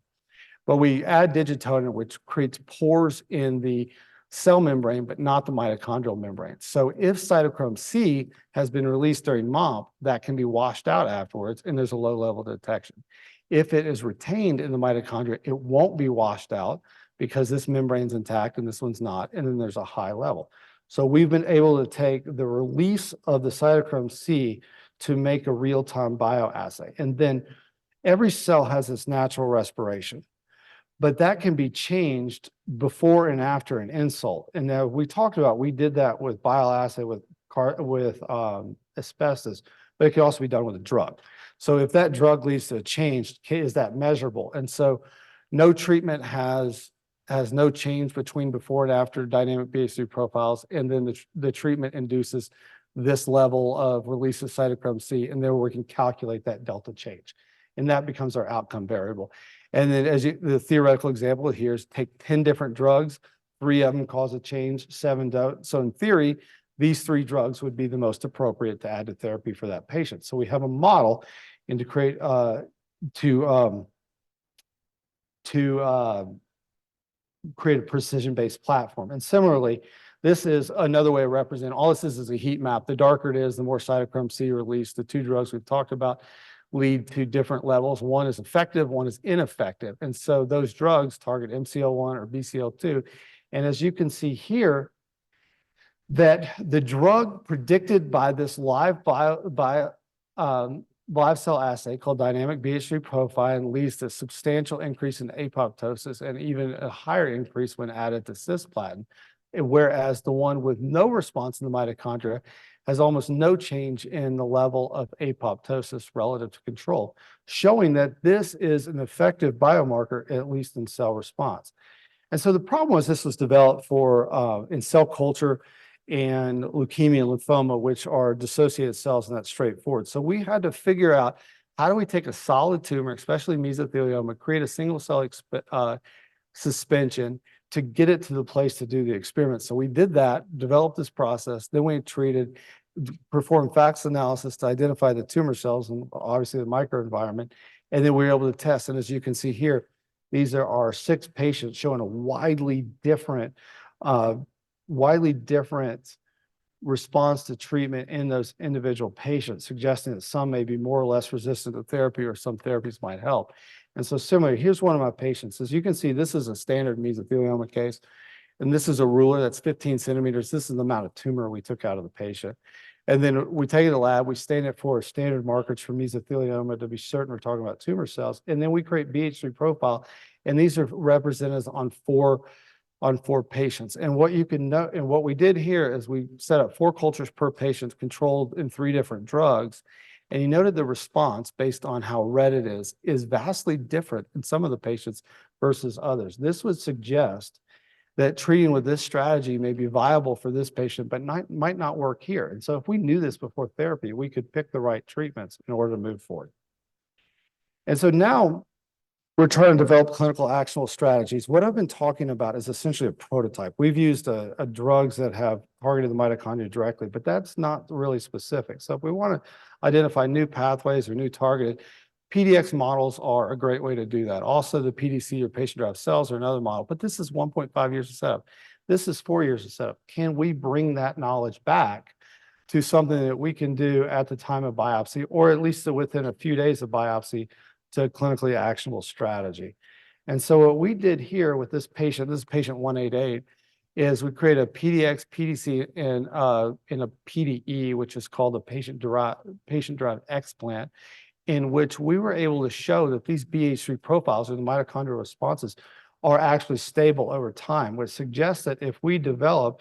But we add digitonin, which creates pores in the cell membrane, but not the mitochondrial membrane. So if cytochrome C has been released during MOMP, that can be washed out afterwards, and there's a low level detection. If it is retained in the mitochondria, it won't be washed out because this membrane's intact and this one's not, and then there's a high level. So we've been able to take the release of the cytochrome C to make a real-time bioassay. And then every cell has its natural respiration, but that can be changed before and after an insult. And now we talked about, we did that with bile assay with asbestos, but it can also be done with a drug. So if that drug leads to a change, is that measurable? And so no treatment has no change between before and after dynamic BH3 profiles, and then the treatment induces this level of release of cytochrome C, and then we can calculate that delta change. And that becomes our outcome variable. And then the theoretical example here is take 10 different drugs, 3 of them cause a change, 7 don't. So in theory, these 3 drugs would be the most appropriate to add to therapy for that patient. So we have a model and to create, create a precision-based platform. And similarly, this is another way of representing, all this is a heat map. The darker it is, the more cytochrome C released. The 2 drugs we've talked about lead to different levels. One is effective, one is ineffective. And so those drugs target MCL1 or BCL2. And as you can see here, that the drug predicted by this live cell assay called dynamic BH3 profile leads to substantial increase in apoptosis and even a higher increase when added to cisplatin. Whereas the one with no response in the mitochondria has almost no change in the level of apoptosis relative to control, showing that this is an effective biomarker, at least in cell response. And so the problem was this was developed for in cell culture and leukemia and lymphoma, which are dissociated cells, and that's straightforward. So we had to figure out, how do we take a solid tumor, especially mesothelioma, create a single cell suspension to get it to the place to do the experiment. So we did that, developed this process, then we performed FACS analysis to identify the tumor cells and obviously the microenvironment, and then we were able to test. And as you can see here, these are our 6 patients showing a widely different response to treatment in those individual patients, suggesting that some may be more or less resistant to therapy or some therapies might help. And so similarly, here's one of my patients. As you can see, this is a standard mesothelioma case, and this is a ruler that's 15 centimeters. This is the amount of tumor we took out of the patient. And then we take it to the lab, we stain it for standard markers for mesothelioma to be certain we're talking about tumor cells. And then we create BH3 profile, and these are represented on four patients. And what you can know, and what we did here is we set up 4 cultures per patient controlled in 3 different drugs. And you noted the response based on how red it is vastly different in some of the patients versus others. This would suggest that treating with this strategy may be viable for this patient, but might not work here. And so if we knew this before therapy, we could pick the right treatments in order to move forward. And so now we're trying to develop clinical actionable strategies. What I've been talking about is essentially a prototype. We've used drugs that have targeted the mitochondria directly, but that's not really specific. So if we want to identify new pathways or new targeted, PDX models are a great way to do that. Also, the PDC or patient-derived cells are another model, but this is 1.5 years of setup. This is 4 years of setup. Can we bring that knowledge back to something that we can do at the time of biopsy, or at least within a few days of biopsy, to a clinically actionable strategy? And so what we did here with this is patient 188, is we created a PDX, PDC, and in a PDE, which is called a patient-derived explant, in which we were able to show that these BH3 profiles or the mitochondrial responses are actually stable over time, which suggests that if we develop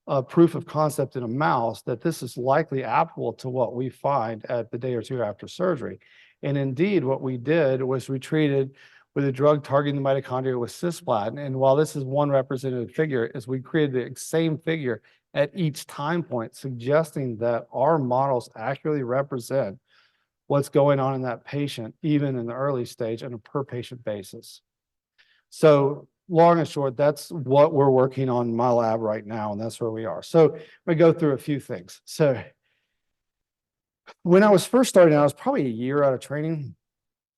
a proof of concept in a mouse, that this is likely applicable to what we find at the day or 2 after surgery. And indeed, what we did was we treated with a drug targeting the mitochondria with cisplatin. And while this is one representative figure, is we created the same figure at each time point, suggesting that our models accurately represent what's going on in that patient, even in the early stage on a per patient basis. So long and short, that's what we're working on in my lab right now, and that's where we are. So we go through a few things. So when I was first starting out, I was probably a year out of training,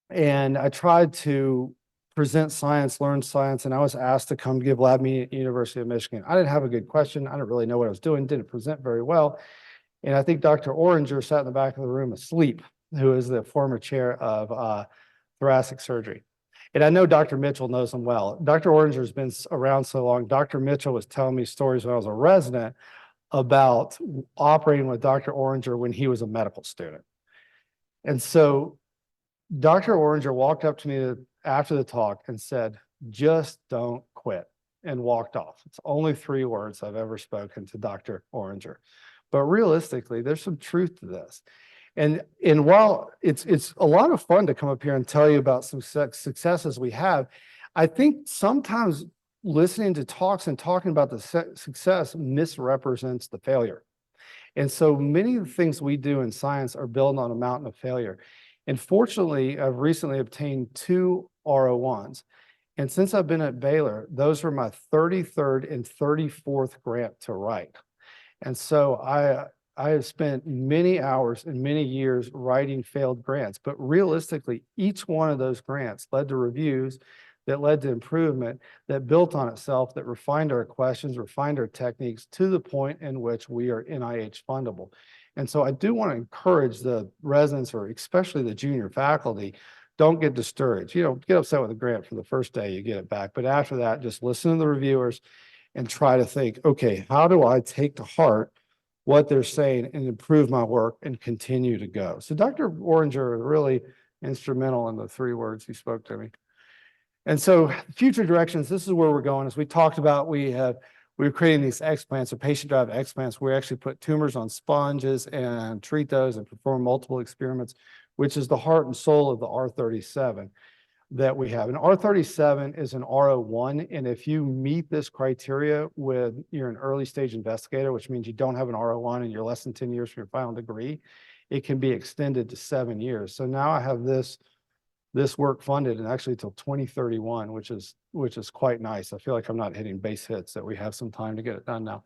and I tried to present science, learn science, and I was asked to come give lab meeting at University of Michigan. I didn't have a good question. I didn't really know what I was doing, didn't present very well. And I think Dr. Oranger sat in the back of the room asleep, who is the former chair of thoracic surgery. And I know Dr. Mitchell knows him well. Dr. Oranger has been around so long. Dr. Mitchell was telling me stories when I was a resident about operating with Dr. Oranger when he was a medical student. And so Dr. Oranger walked up to me after the talk and said, "Just don't quit," and walked off. It's only 3 words I've ever spoken to Dr. Oranger. But realistically, there's some truth to this. And while it's a lot of fun to come up here and tell you about some successes we have, I think sometimes listening to talks and talking about the success misrepresents the failure. And so many of the things we do in science are built on a mountain of failure. And fortunately, I've recently obtained 2 R01s. And since I've been at Baylor, those were my 33rd and 34th grant to write. And so I have spent many hours and many years writing failed grants, but realistically, each one of those grants led to reviews that led to improvement, that built on itself, that refined our questions, refined our techniques to the point in which we are NIH fundable. And so I do want to encourage the residents, or especially the junior faculty, don't get discouraged. You know, get upset with a grant for the first day, you get it back. But after that, just listen to the reviewers and try to think, okay, how do I take to heart what they're saying and improve my work and continue to go? So Dr. Oranger is really instrumental in the 3 words he spoke to me. And so future directions, this is where we're going. As we talked about, we're creating these explants, or patient-derived explants. We actually put tumors on sponges and treat those and perform multiple experiments, which is the heart and soul of the R37 that we have. And R37 is an R01, and if you meet this criteria you're an early stage investigator, which means you don't have an R01 and you're less than 10 years from your final degree, it can be extended to 7 years. So now I have this work funded, and actually till 2031, which is quite nice. I feel like I'm not hitting base hits, that we have some time to get it done now.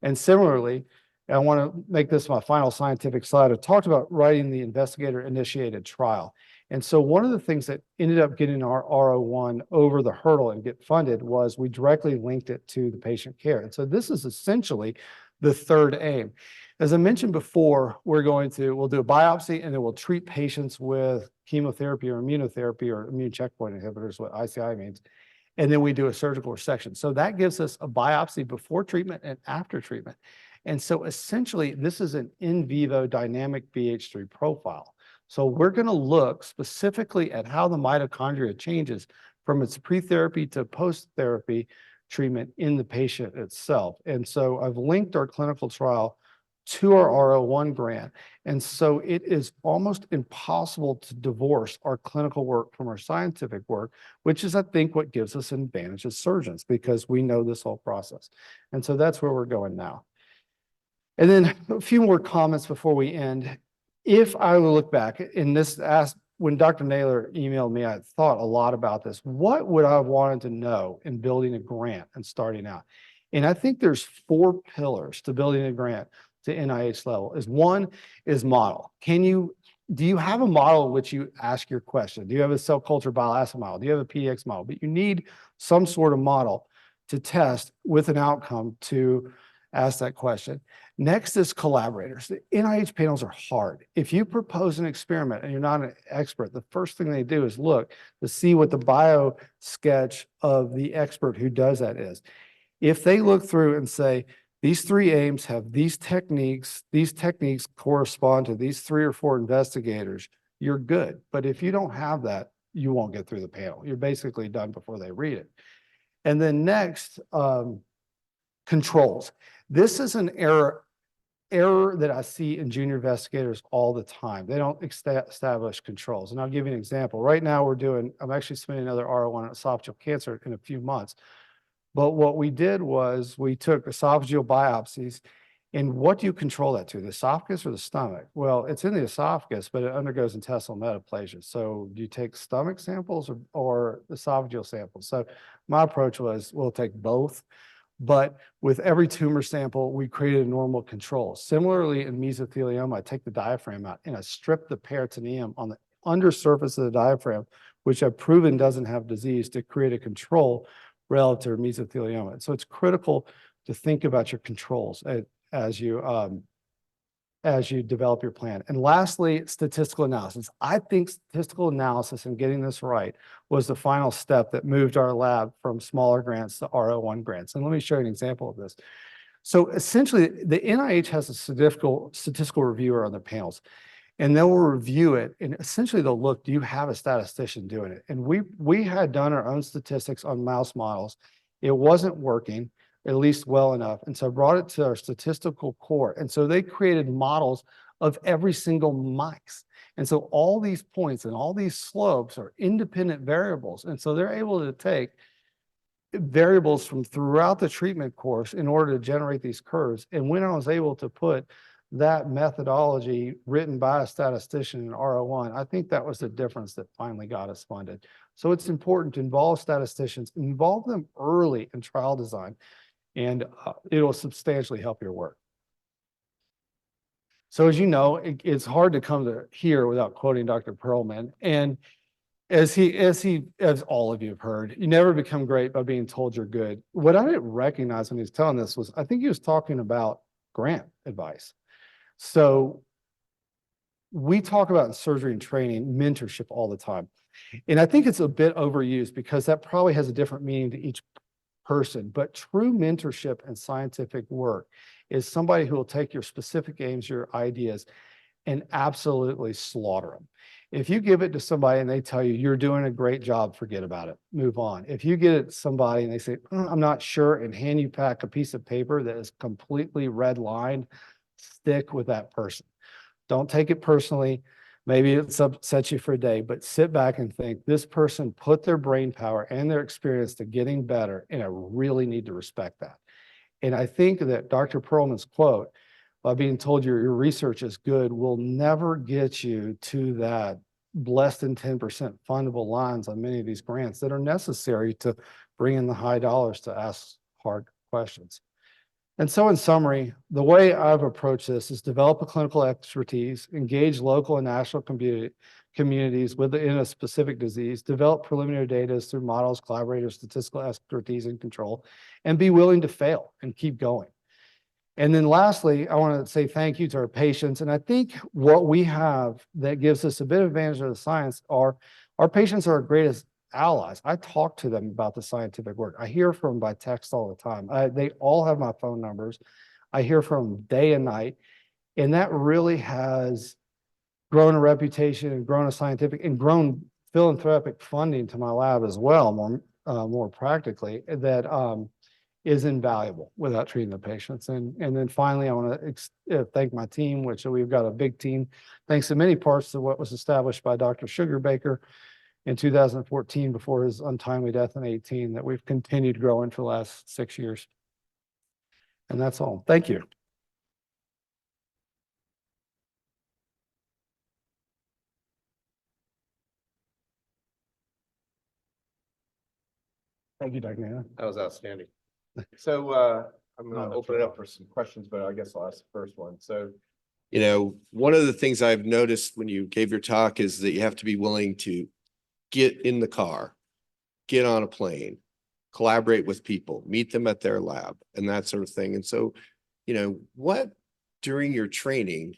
And similarly, I want to make this my final scientific slide. I talked about writing the investigator-initiated trial. And so one of the things that ended up getting our R01 over the hurdle and get funded was we directly linked it to the patient care. And so this is essentially the 3rd aim. As I mentioned before, we'll do a biopsy, and then we'll treat patients with chemotherapy or immunotherapy or immune checkpoint inhibitors, what ICI means. And then we do a surgical resection. So that gives us a biopsy before treatment and after treatment. And so essentially, this is an in vivo dynamic BH3 profile. So we're going to look specifically at how the mitochondria changes from its pre-therapy to post-therapy treatment in the patient itself. And so I've linked our clinical trial to our R01 grant. And so it is almost impossible to divorce our clinical work from our scientific work, which is, I think, what gives us an advantage as surgeons, because we know this whole process. And so that's where we're going now. And then a few more comments before we end. If I look back in this, when Dr. Naylor emailed me, I thought a lot about this. What would I have wanted to know in building a grant and starting out? And I think there's 4 pillars to building a grant to NIH level. One is model. Do you have a model in which you ask your question? Do you have a cell culture bile acid model? Do you have a PDX model? But you need some sort of model to test with an outcome to ask that question. Next is collaborators. The NIH panels are hard. If you propose an experiment and you're not an expert, the first thing they do is look to see what the bio sketch of the expert who does that is. If they look through and say, these 3 aims have these techniques correspond to these 3 or 4 investigators, you're good. But if you don't have that, you won't get through the panel. You're basically done before they read it. And then next, controls. This is an error that I see in junior investigators all the time. They don't establish controls. And I'll give you an example. Right now I'm actually submitting another R01 on esophageal cancer in a few months. But what we did was we took esophageal biopsies, And what do you control that to, the esophagus or the stomach? Well, it's in the esophagus, but it undergoes intestinal metaplasia. So do you take stomach samples or esophageal samples? So my approach was, we'll take both. But with every tumor sample, we created a normal control. Similarly, in mesothelioma, I take the diaphragm out and I strip the peritoneum on the undersurface of the diaphragm, which I've proven doesn't have disease, to create a control relative to mesothelioma. So it's critical to think about your controls as you develop your plan. And lastly, statistical analysis. I think statistical analysis and getting this right was the final step that moved our lab from smaller grants to R01 grants. And let me show you an example of this. So essentially, the NIH has a statistical reviewer on their panels, and they'll review it. And essentially, they'll look, do you have a statistician doing it? And we had done our own statistics on mouse models. It wasn't working, at least well enough. And so I brought it to our statistical core. And so they created models of every single mice. And so all these points and all these slopes are independent variables. And so they're able to take variables from throughout the treatment course in order to generate these curves. And when I was able to put that methodology written by a statistician in R01, I think that was the difference that finally got us funded. So it's important to involve statisticians, involve them early in trial design, and it will substantially help your work. So as you know, it's hard to come to here without quoting Dr. Perlman. And as all of you have heard, you never become great by being told you're good. What I didn't recognize when he was telling this was, I think he was talking about grant advice. So we talk about in surgery and training, mentorship all the time. And I think it's a bit overused because that probably has a different meaning to each person, but true mentorship and scientific work is somebody who will take your specific aims, your ideas, and absolutely slaughter them. If you give it to somebody and they tell you you're doing a great job, forget about it, move on. If you get it to somebody and they say, I'm not sure, and hand you back a piece of paper that is completely red lined, stick with that person. Don't take it personally. Maybe it upsets you for a day, but sit back and think, this person put their brain power and their experience to getting better, and I really need to respect that. And I think that Dr. Perlman's quote, by being told your research is good, will never get you to that less than 10% fundable lines on many of these grants that are necessary to bring in the high dollars to ask hard questions. And so in summary, the way I've approached this is develop a clinical expertise, engage local and national communities within a specific disease, develop preliminary data through models, collaborators, statistical expertise and control, and be willing to fail and keep going. And then lastly, I want to say thank you to our patients. And I think what we have that gives us a bit of advantage of the science are our patients are our greatest allies. I talk to them about the scientific work. I hear from them by text all the time. They all have my phone numbers. I hear from them day and night. And that really has grown a reputation and grown a scientific and grown philanthropic funding to my lab as well, more practically, that is invaluable without treating the patients. And then finally, I want to thank my team, which we've got a big team, thanks to many parts to what was established by Dr. Sugarbaker in 2014 before his untimely death in 2018, that we've continued growing for the last 6 years. And that's all. Thank you. Thank you, Dr. Naylor. That was outstanding. So I'm going to open it up for some questions, but I guess I'll ask the first one. So, one of the things I've noticed when you gave your talk is that you have to be willing to get in the car, get on a plane, collaborate with people, meet them at their lab, and that sort of thing. And so, what during your training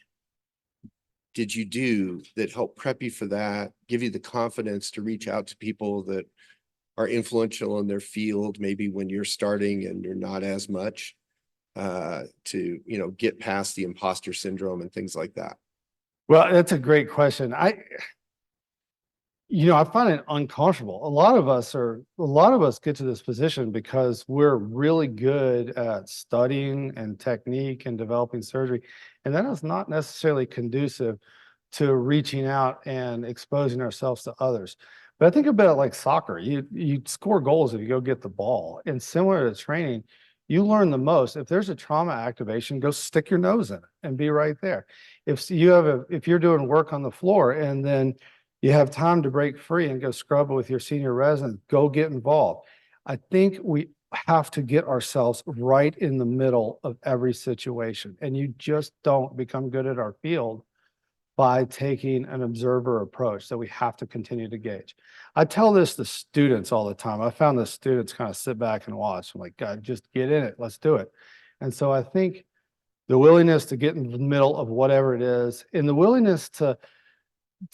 did you do that helped prep you for that, give you the confidence to reach out to people that are influential in their field, maybe when you're starting and you're not as much, to, get past the imposter syndrome and things like that? Well, that's a great question. I find it uncomfortable. A lot of us get to this position because we're really good at studying and technique and developing surgery. And that is not necessarily conducive to reaching out and exposing ourselves to others. But I think about it like soccer. You score goals if you go get the ball. And similar to training, you learn the most. If there's a trauma activation, go stick your nose in it and be right there. If you're doing work on the floor and then you have time to break free and go scrub with your senior resident, go get involved. I think we have to get ourselves right in the middle of every situation. And you just don't become good at our field by taking an observer approach that we have to continue to gauge. I tell this to students all the time. I found the students kind of sit back and watch. I'm like, God, just get in it. Let's do it. And so I think the willingness to get in the middle of whatever it is, and the willingness to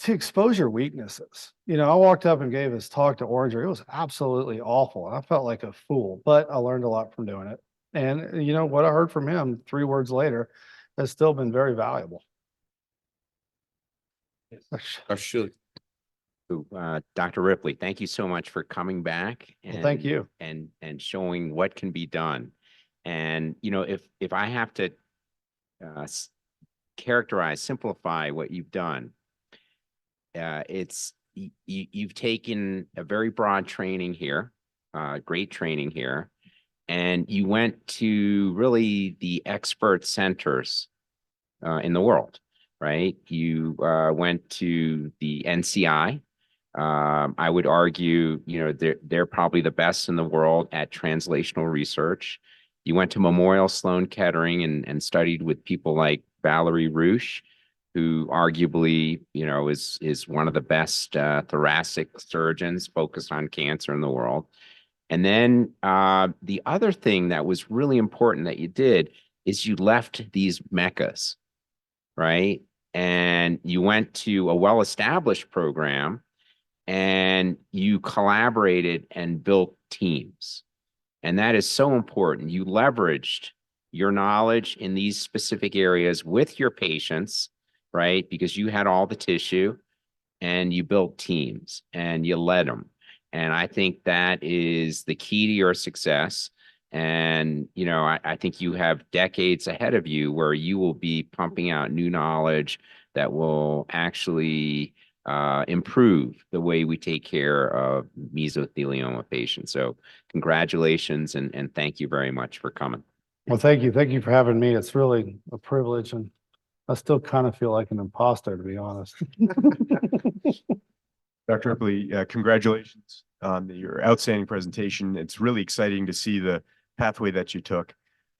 expose your weaknesses. You know, I walked up and gave this talk to Oranger. It was absolutely awful. And I felt like a fool, but I learned a lot from doing it. And you know, what I heard from him 3 words later has still been very valuable. Dr. Schulich. Dr. Ripley, thank you so much for coming back Well, thank you. and showing what can be done. And you know, if I have to simplify what you've done, you've taken a very broad training here, great training here, and you went to really the expert centers in the world, right? You went to the NCI. I would argue, you know, they're probably the best in the world at translational research. You went to Memorial Sloan Kettering and studied with people like Valerie Rush, who arguably, you know, is one of the best thoracic surgeons focused on cancer in the world. And then the other thing that was really important that you did is you left these meccas, right? And you went to a well-established program and you collaborated and built teams. And that is so important. You leveraged your knowledge in these specific areas with your patients, right? Because you had all the tissue and you built teams and you led them. And I think that is the key to your success. And, you know, I think you have decades ahead of you where you will be pumping out new knowledge that will actually improve the way we take care of mesothelioma patients. So congratulations and thank you very much for coming. Well, thank you. Thank you for having me. It's really a privilege, and I still kind of feel like an imposter, to be honest. Dr. Ripley, congratulations on your outstanding presentation. It's really exciting to see the pathway that you took.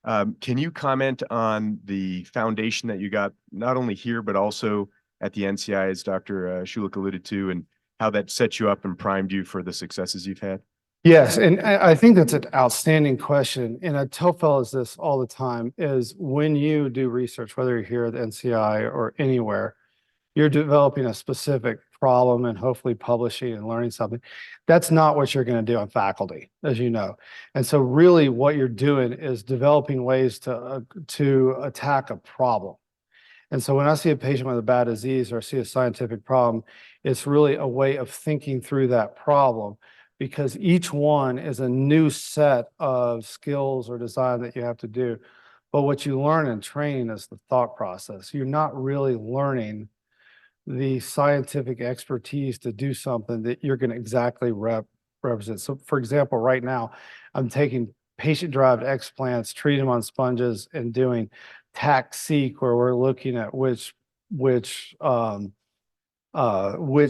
Can you comment on the foundation that you got, not only here, but also at the NCI, as Dr. Schulich alluded to, and how that set you up and primed you for the successes you've had? Yes, and I think that's an outstanding question. And I tell fellows this all the time, is when you do research, whether you're here at the NCI or anywhere, you're developing a specific problem and hopefully publishing and learning something. That's not what you're going to do on faculty, as you know. And so really what you're doing is developing ways to attack a problem. And so when I see a patient with a bad disease or I see a scientific problem, it's really a way of thinking through that problem, because each one is a new set of skills or design that you have to do. But what you learn in training is the thought process. You're not really learning the scientific expertise to do something that you're going to exactly represent. So for example, right now, I'm taking patient-derived explants, treating them on sponges, and doing TAC-seq, where we're looking at which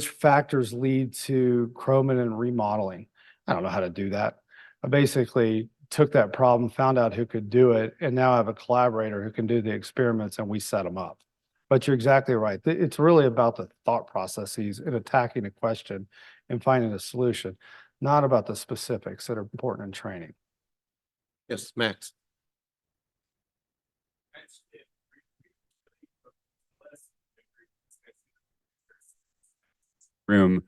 factors lead to chromatin remodeling. I don't know how to do that. I basically took that problem, found out who could do it, and now I have a collaborator who can do the experiments, and we set them up. But you're exactly right. It's really about the thought processes in attacking a question and finding a solution, not about the specifics that are important in training. Yes, Max. Room.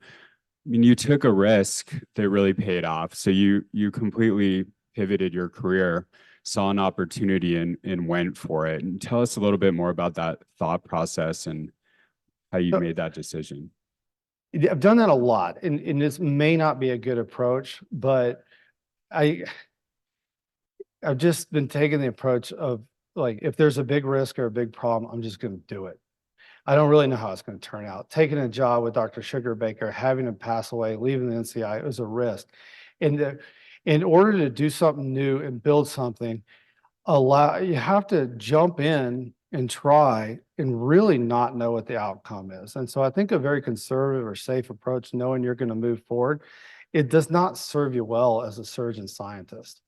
I mean, you took a risk that really paid off. So you completely pivoted your career, saw an opportunity and went for it. And tell us a little bit more about that thought process and how you made that decision. I've done that a lot, and this may not be a good approach, but I've just been taking the approach of, like, if there's a big risk or a big problem, I'm just going to do it. I don't really know how it's going to turn out. Taking a job with Dr. Sugarbaker, having him pass away, leaving the NCI, it was a risk. And In order to do something new and build something, you have to jump in and try and really not know what the outcome is. And so I think a very conservative or safe approach, knowing you're going to move forward, it does not serve you well as a surgeon scientist.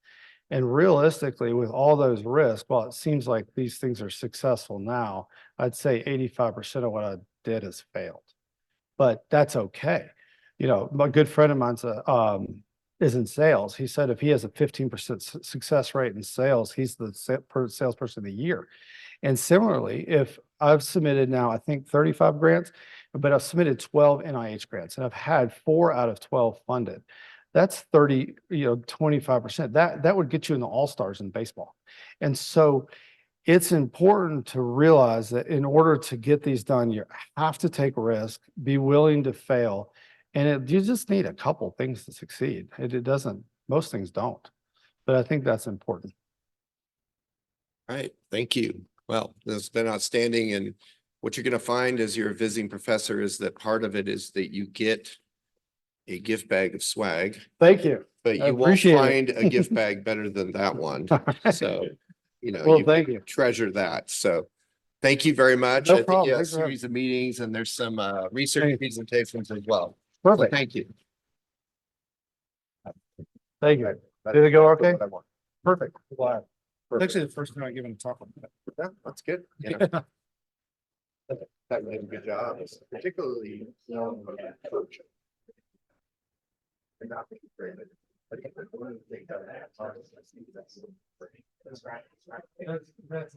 And realistically, with all those risks, while it seems like these things are successful now, I'd say 85% of what I did has failed. But that's okay. You know, my good friend of mine's is in sales. He said if he has a 15% success rate in sales, he's the salesperson of the year. And similarly, if I've submitted now, I think 35 grants, but I've submitted 12 NIH grants and I've had 4 out of 12 funded. That's 25%. That would get you in the all-stars in baseball. And so it's important to realize that in order to get these done, you have to take risk, be willing to fail. And you just need a couple things to succeed. It doesn't, most things don't, but I think that's important. All right, thank you. Well, this has been outstanding. And what you're going to find as you're a visiting professor is that part of it is that you get a gift bag of swag, Thank you. but I you won't appreciate it. find a gift bag better than that one. So, you know, Well, you thank you. treasure that. So thank you very much. No I think problem. you have a Thanks for having series of meetings and there's some research Thank you. presentations as well. So Perfect. thank you. Thank you. Did it go okay? Perfect. Glad. Perfect. Actually the first time I've given a talk on that. Yeah, that's good. Yeah. That made a good job, particularly. Coach. And not be great. I think that one of the things that I have. That's right. That's